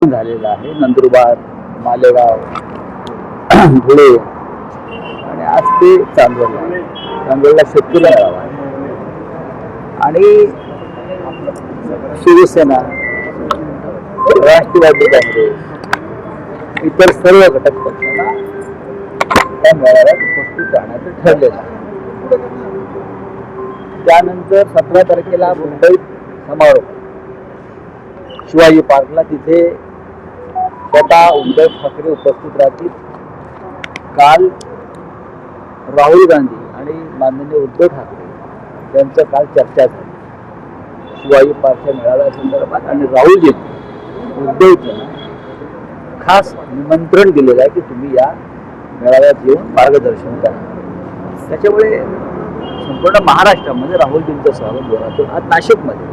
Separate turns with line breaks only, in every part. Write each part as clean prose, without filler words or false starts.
विभाजन झालेलं आहे. नंदुरबार, मालेगाव, धुळे आणि आज ते चांदवडला शेतकरी मेळावा आहे. आणि शिवसेना, राष्ट्रवादी काँग्रेस, इतर सर्व घटक पक्षांना त्या मेळाव्यात उपस्थित राहण्याचं ठरलेलं आहे. त्यानंतर 17 तारखेला मुंबईत समारोप शिवाजी पार्कला, तिथे स्वतः उद्धव ठाकरे उपस्थित राहतील. काल राहुल गांधी आणि माननीय उद्धव ठाकरे यांचं काल चर्चा झाली शिवाजी पार्कच्या मेळाव्यासंदर्भात. आणि राहुलजी उद्धवजींना खास निमंत्रण दिलेलं आहे की तुम्ही या मेळाव्यात येऊन मार्गदर्शन करा. त्याच्यामुळे संपूर्ण महाराष्ट्रामध्ये राहुलजींचं स्वागत होणार. आज नाशिकमध्ये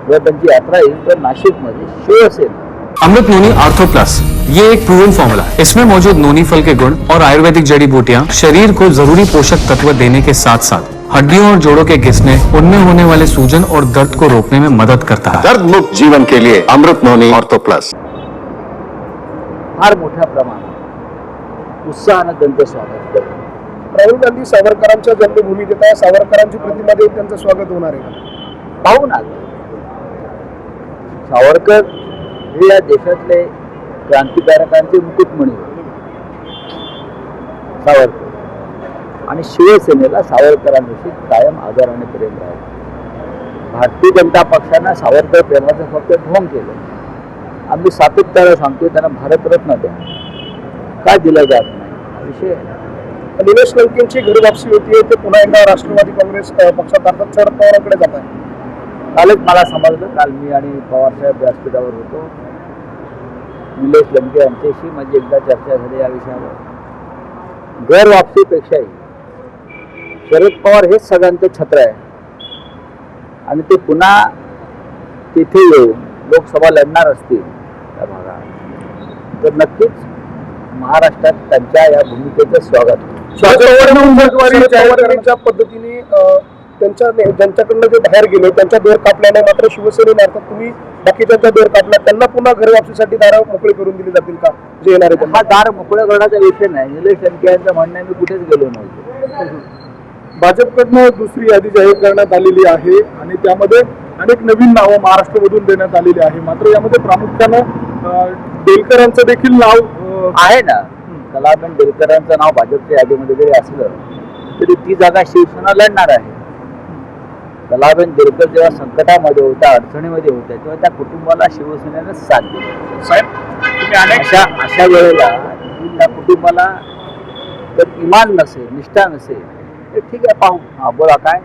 जर त्यांची यात्रा येईल तर नाशिकमध्ये शिवसेना
अमृत नोनी आर्थो प्लस, ये एक प्रूवन फॉर्मूला है। इसमें मौजूद नोनी फल के गुण और आयुर्वेदिक जड़ी बूटियां शरीर को जरूरी पोषक तत्व देने के साथ साथ हड्डियों और जोड़ों के घिसने, उनमें होने वाले सूजन और दर्द को रोकने में मदद करता है।
दर्द मुक्त जीवन के लिए अमृत नोनी आर्थो प्लस।
फार मोठ्या प्रमाणात उत्साहानं त्यांचं स्वागत करतो.
राहुल गांधी सावरकरांच्या जन्मभूमीत येत आहे. सावरकरांची प्रतिमा देऊन त्यांचं स्वागत होणार आहे.
पाहू ना, सावरकर हे या देशातले क्रांतिकारकांचे मुकुटमणी होते. सावरकर आणि शिवसेनेला सावरकरांविषयी कायम आदर आणि प्रेम राहिलं. भारतीय जनता पक्षानं सावरकर प्रेमाचं फक्त ढोंग केलं. आम्ही सातत्यानं सांगतोय त्यांना भारतरत्न द्या, का दिलं जात नाही हा विषय.
निलेश लंकेंची घरवापसी होती, ते पुन्हा एकदा राष्ट्रवादी काँग्रेस पक्षात अर्थात शरद पवारांकडे जात आहे.
कालच मला समजलं, काल मी आणि पवारसाहेब व्यासपीठावर होतो. निलेश लंके यांच्याशी माझी एकदा चर्चा झाली या विषयावर. घर वापसीपेक्षाही शरद पवार हेच सगळ्यांचं छत्र आहे आणि ते पुन्हा तिथे येऊन लोकसभा लढणार असतील त्या भागात तर नक्कीच महाराष्ट्रात त्यांच्या या भूमिकेचं स्वागत होईल.
उमेदवारीच्या पद्धतीने ज्यांच्याकडनं जे बाहेर गेले त्यांच्या दोर कापल्याने मात्र शिवसेनेने अर्थात तुम्ही बाकीच्या दोर कापल्या, त्यांना पुन्हा घर वापसीसाठी दार मोकळे करून दिली जातील का जे येणार आहे?
हा दार मोकळ्या करण्याचा विषय नाही. निलेश लंके यांचं म्हणणं आहे मी कुठेच गेलो नव्हतो.
भाजपकडनं दुसरी यादी जाहीर करण्यात आलेली आहे आणि त्यामध्ये अनेक नवीन नावं महाराष्ट्रामधून देण्यात आलेली आहे. मात्र यामध्ये प्रामुख्यानं देलकरांचं देखील नाव
आहे ना. कलाबेन देलकरांचं नाव भाजपच्या यादीमध्ये जरी असलं तरी ती जागा शिवसेना लढणार आहे. कलाबेन देलकर जेव्हा संकटामध्ये होत्या, अडचणीमध्ये होत्या, तेव्हा त्या कुटुंबाला शिवसेनेनं साथ दिली. साहेब अशा वेळेला त्या कुटुंबाला जर इमान नसेल, निष्ठा नसेल तर ठीक आहे, पाहू. हा बोला काय.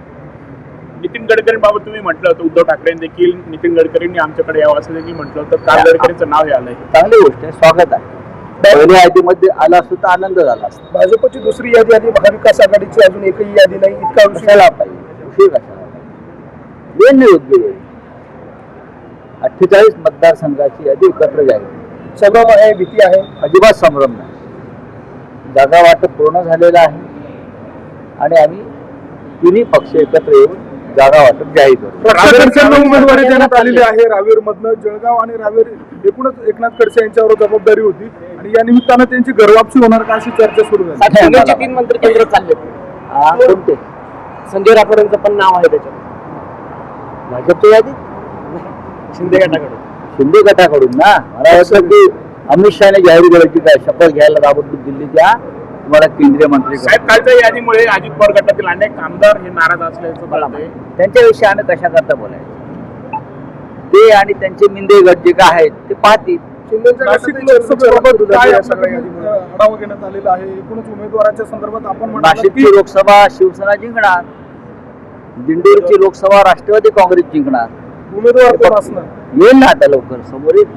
नितीन गडकरींबाबत तुम्ही म्हटलं होतं, उद्धव ठाकरेंनी देखील नितीन गडकरींनी आमच्याकडे यावं असं त्यांनी म्हटलं होतं. काल गडकरींचं नाव हे आलंय.
चांगली गोष्ट आहे, स्वागत आहे. पहिल्या यादीमध्ये आला असतो तर आनंद झाला असता.
भाजपची दुसरी यादी आणि महाविकास आघाडीची अजून एकही यादी नाही. इतका
कशाला पाहिजे, उशीर कशाला वेळ नाही होत. 48 मतदारसंघाची यादी एकत्र जाईल.
संभ्रम आहे, भीती आहे?
अजिबात संभ्रम नाही. जागा वाटप पूर्ण झालेलं आहे आणि आम्ही तिन्ही पक्ष एकत्र येऊन जागा वाटप जाहीर करू.
उमेदवारी देण्यात आलेली आहे रावेर मधनं. जळगाव आणि रावेर एकूणच एकनाथ खडसे यांच्यावर जबाबदारी होती आणि या निमित्तानं त्यांची घरवापसी होणार का अशी चर्चा सुरू झाली.
3 मंत्री केंद्र चालले. कोणते?
संजय राठोड यांचं पण नाव आहे त्याच्यात
भाजपच्या यादी
शिंदे गटाकडून.
शिंदे गटाकडून ना. मला वाटतं की अमित शहाने जाहीर करायची काय शपथ घ्यायला ताबडतोब दिल्ली द्या तुम्हाला केंद्रीय मंत्री.
साहेब, कालच्या यादीमुळे अजित पवार गटातील अनेक आमदार हे नाराज असल्याचं मला
त्यांच्याविषयी आम्ही कशा करता बोलायचं. ते आणि त्यांचे मिंदे गट जे काय आहेत ते पाहतील.
आढावा घेण्यात आलेला आहे. एकूणच उमेदवाराच्या संदर्भात आपण
नाशिकची लोकसभा शिवसेना जिंकणार, दिंडोरीची लोकसभा राष्ट्रवादी काँग्रेस जिंकणार.
उमेदवार कोण असणार
येईल ना आता लवकर समोर येईल.